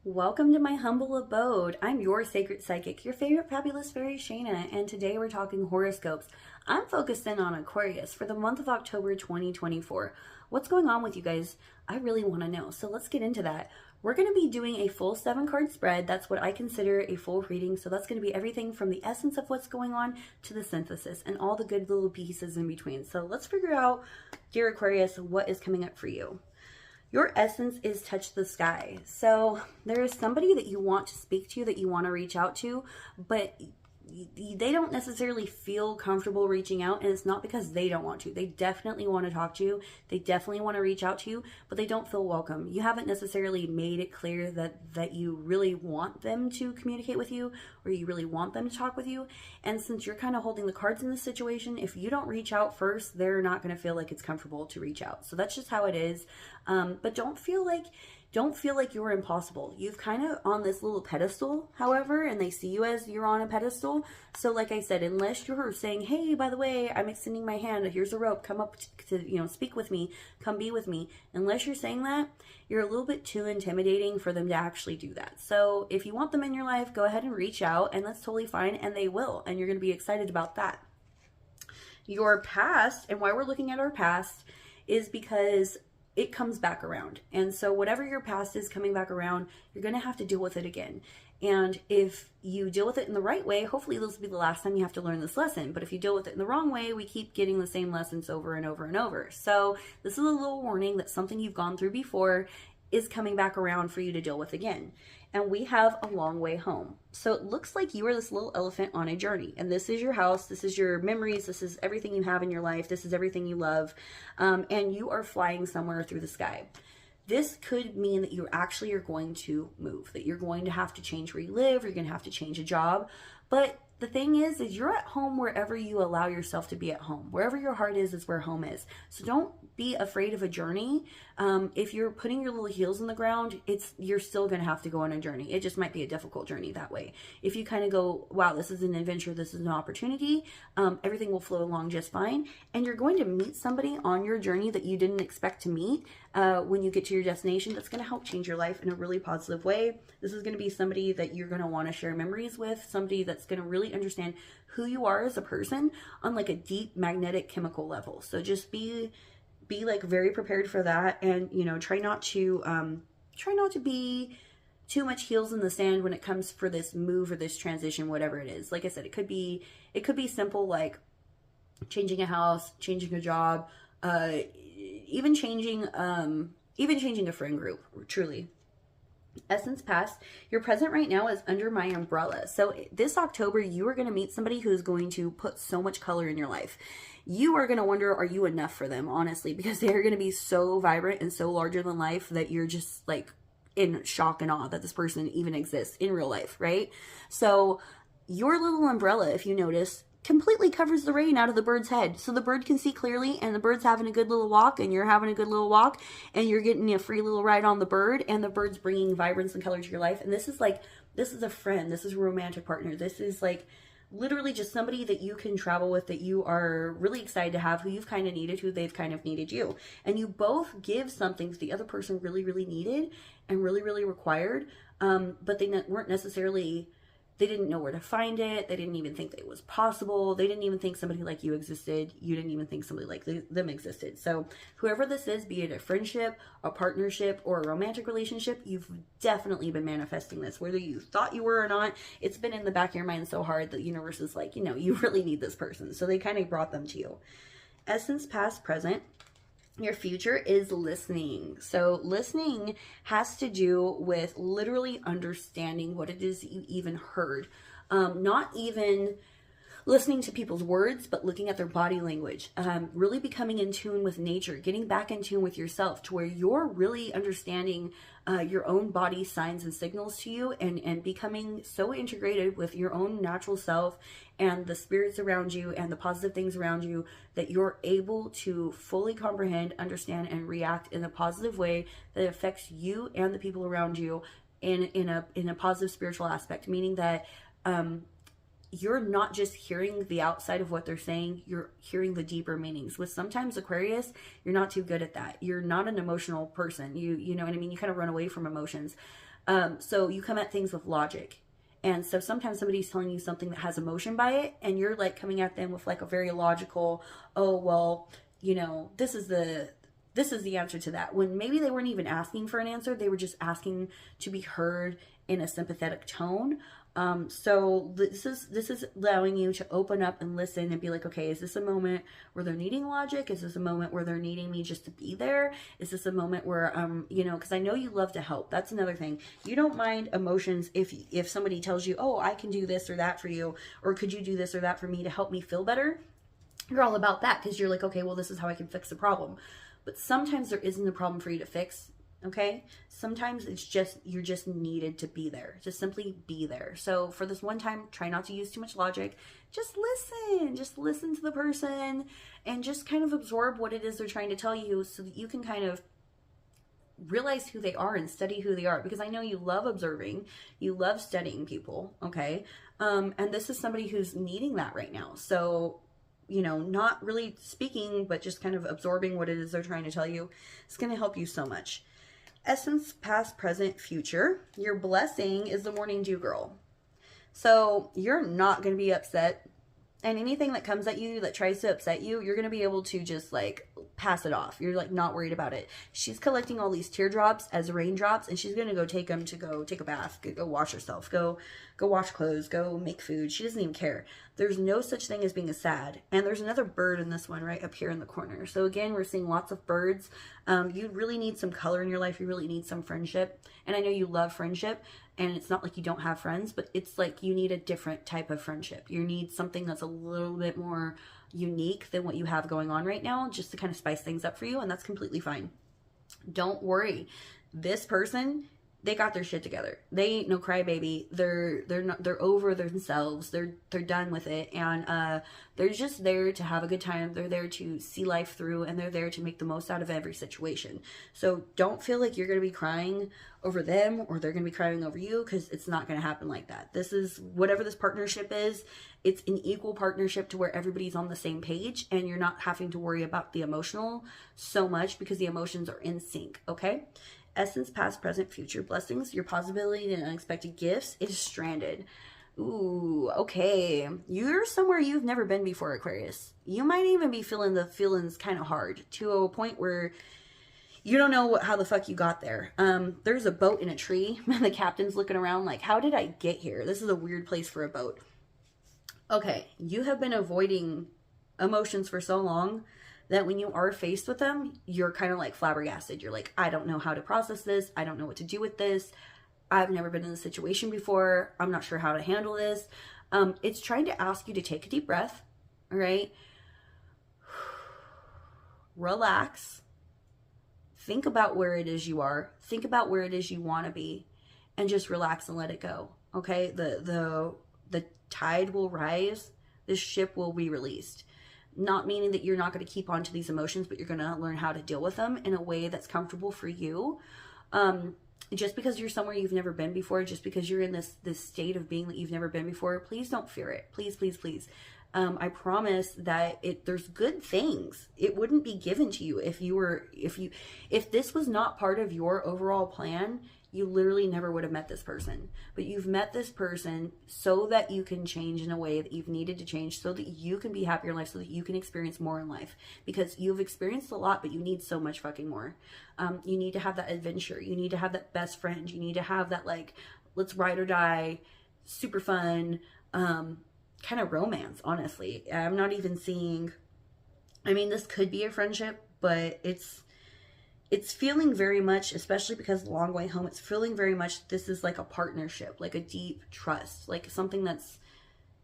Welcome to my humble abode. I'm your sacred psychic, your favorite fabulous fairy Shayna, and today we're talking horoscopes. I'm focused in on Aquarius for the month of October 2024. What's going on with you guys? I really want to know, so let's get into that. We're going to be doing a full 7-card spread. That's what I consider a full reading, so that's going to be everything from the essence of what's going on to the synthesis and all the good little pieces in between. So let's figure out, dear Aquarius, what is coming up for you. Your essence is touch the sky. So there is somebody that you want to speak to, that you want to reach out to, but they don't necessarily feel comfortable reaching out, and it's not because they don't want to. They definitely want to talk to you. They definitely want to reach out to you, but they don't feel welcome. You haven't necessarily made it clear that you really want them to communicate with you, or you really want them to talk with you. And since you're kind of holding the cards in this situation, if you don't reach out first, they're not going to feel like it's comfortable to reach out. So that's just how it is. But don't feel like you're impossible. You've kind of on this little pedestal, however, and they see you as you're on a pedestal. So like I said, unless you're saying, hey, by the way, I'm extending my hand, here's a rope, come up to speak with me, come be with me. Unless you're saying that, you're a little bit too intimidating for them to actually do that. So if you want them in your life, go ahead and reach out, and that's totally fine, and they will, and you're going to be excited about that. Your past, and why we're looking at our past, is because it comes back around. And so whatever your past is coming back around, you're going to have to deal with it again. And if you deal with it in the right way, hopefully this will be the last time you have to learn this lesson. But if you deal with it in the wrong way, we keep getting the same lessons over and over and over. So this is a little warning that something you've gone through before is coming back around for you to deal with again. And we have a long way home. So it looks like you are this little elephant on a journey. And this is your house. This is your memories. This is everything you have in your life. This is everything you love. And you are flying somewhere through the sky. This could mean that you actually are going to move, that you're going to have to change where you live, or you're going to have to change a job. But the thing is you're at home wherever you allow yourself to be at home. Wherever your heart is where home is. So don't be afraid of a journey. If you're putting your little heels in the ground, you're still going to have to go on a journey. It just might be a difficult journey that way. If you kind of go, wow, this is an adventure, this is an opportunity, everything will flow along just fine. And you're going to meet somebody on your journey that you didn't expect to meet when you get to your destination. That's going to help change your life in a really positive way. This is going to be somebody that you're going to want to share memories with, somebody that's going to really understand who you are as a person on like a deep magnetic chemical level. So just be like very prepared for that, and try not to be too much heels in the sand when it comes for this move or this transition, whatever it is. Like I said, it could be simple, like changing a house, changing a job, even changing a friend group. Truly. Essence past, your present right now is under my umbrella. So this October, you are going to meet somebody who's going to put so much color in your life. You are going to wonder, are you enough for them, honestly, because they're going to be so vibrant and so larger than life that you're just like in shock and awe that this person even exists in real life, right? So your little umbrella, if you notice, completely covers the rain out of the bird's head. So the bird can see clearly, and the bird's having a good little walk, and you're having a good little walk, and you're getting a free little ride on the bird, and the bird's bringing vibrance and color to your life. And this is a friend. This is a romantic partner. This is like literally just somebody that you can travel with, that you are really excited to have, who you've kind of needed, who they've kind of needed you. And you both give something that the other person really, really needed and really, really required, but they weren't necessarily... They didn't know where to find it. They didn't even think that it was possible. They didn't even think somebody like you existed. You didn't even think somebody like them existed. So whoever this is, be it a friendship, a partnership, or a romantic relationship, you've definitely been manifesting this. Whether you thought you were or not, it's been in the back of your mind so hard that the universe is like, you really need this person. So they kind of brought them to you. Essence past, present. Your future is listening. So listening has to do with literally understanding what it is that you even heard. Not even listening to people's words, but looking at their body language. Really becoming in tune with nature, getting back in tune with yourself to where you're really understanding your own body signs and signals to you, and becoming so integrated with your own natural self and the spirits around you and the positive things around you that you're able to fully comprehend, understand, and react in a positive way that affects you and the people around you in a positive spiritual aspect, meaning that you're not just hearing the outside of what they're saying, you're hearing the deeper meanings. With sometimes Aquarius, you're not too good at that. You're not an emotional person. You know what I mean? You kind of run away from emotions. So you come at things with logic. And so sometimes somebody's telling you something that has emotion by it, and you're like coming at them with like a very logical, oh, well, you know, this is the answer to that. When maybe they weren't even asking for an answer, they were just asking to be heard in a sympathetic tone. So this is allowing you to open up and listen and be like, okay, is this a moment where they're needing logic? Is this a moment where they're needing me just to be there? Is this a moment where, you know, because I know you love to help. That's another thing. You don't mind emotions if somebody tells you, oh, I can do this or that for you, or could you do this or that for me to help me feel better? You're all about that because you're like, okay, well, this is how I can fix the problem. But sometimes there isn't a problem for you to fix. Okay, sometimes it's just, you're just needed to be there. Just simply be there. So for this one time, try not to use too much logic. Just listen to the person and just kind of absorb what it is they're trying to tell you so that you can kind of realize who they are and study who they are. Because I know you love observing, you love studying people. Okay. And this is somebody who's needing that right now. So, you know, not really speaking, but just kind of absorbing what it is they're trying to tell you. It's going to help you so much. Essence, past, present, future. Your blessing is the morning dew girl. So you're not going to be upset. And anything that comes at you that tries to upset you, you're going to be able to just like pass it off. You're like not worried about it. She's collecting all these teardrops as raindrops, and she's going to go take them to go take a bath, go wash herself, go wash clothes, go make food. She doesn't even care. There's no such thing as being sad. And there's another bird in this one right up here in the corner. So again, we're seeing lots of birds. You really need some color in your life. You really need some friendship. And I know you love friendship. And it's not like you don't have friends, but it's like you need a different type of friendship. You need something that's a little bit more unique than what you have going on right now, just to kind of spice things up for you. And that's completely fine. Don't worry. This person, they got their shit together. They ain't no crybaby. They're over themselves. They're done with it. And they're just there to have a good time. They're there to see life through, and they're there to make the most out of every situation. So don't feel like you're going to be crying over them or they're going to be crying over you, because it's not going to happen like that. This is whatever this partnership is. It's an equal partnership to where everybody's on the same page, and you're not having to worry about the emotional so much because the emotions are in sync. Okay. Essence, past, present, future. Blessings, your possibility and unexpected gifts is stranded. Ooh, okay. You're somewhere you've never been before, Aquarius. You might even be feeling the feelings kind of hard to a point where you don't know how the fuck you got there. There's a boat in a tree, and the captain's looking around like, how did I get here? This is a weird place for a boat. Okay, you have been avoiding emotions for so long that when you are faced with them, you're kind of like flabbergasted. You're like, I don't know how to process this. I don't know what to do with this. I've never been in this situation before. I'm not sure how to handle this. It's trying to ask you to take a deep breath, all right? Relax. Think about where it is you are. Think about where it is you want to be, and just relax and let it go, okay? The tide will rise. This ship will be released. Not meaning that you're not going to keep on to these emotions, but you're going to learn how to deal with them in a way that's comfortable for you. Just because you're somewhere you've never been before, just because you're in this state of being that you've never been before, please don't fear it. Please, please, please. I promise that there's good things. It wouldn't be given to you if this was not part of your overall plan. You literally never would have met this person. But you've met this person so that you can change in a way that you've needed to change, so that you can be happier in life, so that you can experience more in life. Because you've experienced a lot, but you need so much fucking more. You need to have that adventure. You need to have that best friend. You need to have that, like, let's ride or die, super fun, kind of romance, honestly. I'm not even seeing, I mean, this could be a friendship, but it's feeling very much, especially because the long way home, it's feeling very much this is like a partnership, like a deep trust, like something that's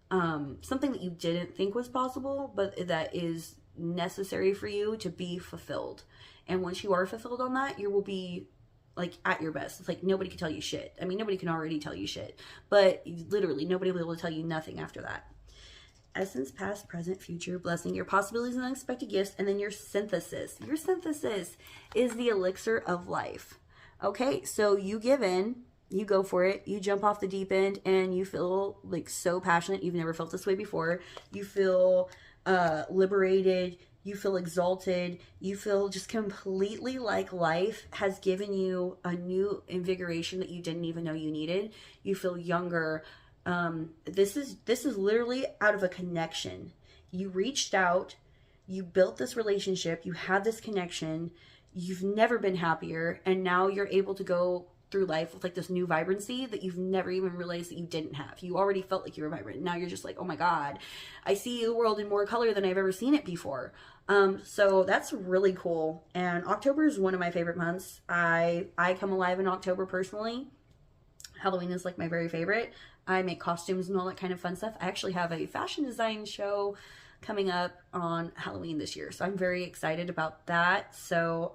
something that you didn't think was possible, but that is necessary for you to be fulfilled. And once you are fulfilled on that, you will be like at your best. It's like nobody can tell you shit. I mean, nobody can already tell you shit, but literally nobody will be able to tell you nothing after that. Essence, past, present, future, blessing, your possibilities and unexpected gifts, and then your synthesis. Your synthesis is the elixir of life. Okay, so you give in, you go for it, you jump off the deep end, and you feel like so passionate. You've never felt this way before. You feel liberated. you feel exalted, you feel just completely like life has given you a new invigoration that you didn't even know you needed. You feel younger. This is literally out of a connection. You reached out, you built this relationship, you had this connection, you've never been happier, and now you're able to go through life with like this new vibrancy that you've never even realized that you didn't have. You already felt like you were vibrant. Now you're just like, oh my God, I see the world in more color than I've ever seen it before. So that's really cool. And October is one of my favorite months. I come alive in October personally. Halloween is like my very favorite. I make costumes and all that kind of fun stuff. I actually have a fashion design show coming up on Halloween this year, so I'm very excited about that. So,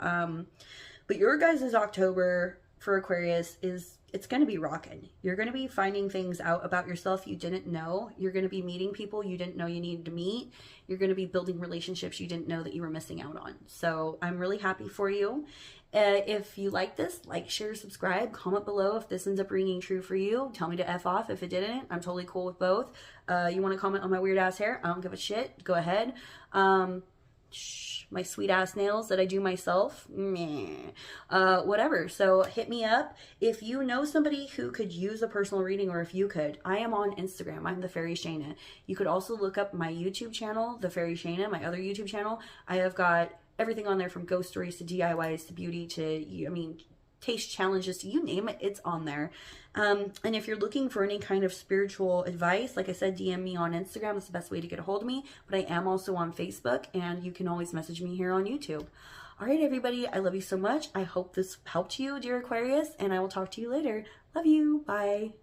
but your guys' October for Aquarius it's going to be rocking. You're going to be finding things out about yourself you didn't know. You're going to be meeting people you didn't know you needed to meet. You're going to be building relationships you didn't know that you were missing out on. So I'm really happy for you. If you like this, like, share, subscribe, comment below if this ends up ringing true for you. Tell me to F off if it didn't. I'm totally cool with both. You want to comment on my weird ass hair? I don't give a shit. Go ahead. My sweet ass nails that I do myself, meh. Whatever. So hit me up if you know somebody who could use a personal reading, or if you could. I am on Instagram. I'm the Fairy Shayna. You could also look up my YouTube channel, the Fairy Shayna, my other YouTube channel. I have got everything on there, from ghost stories to DIYs to beauty to, I mean, taste challenges to you name it, it's on there. And if you're looking for any kind of spiritual advice, like I said, DM me on Instagram. That's the best way to get a hold of me. But I am also on Facebook, and you can always message me here on YouTube. All right, everybody, I love you so much. I hope this helped you, dear Aquarius, and I will talk to you later. Love you. Bye.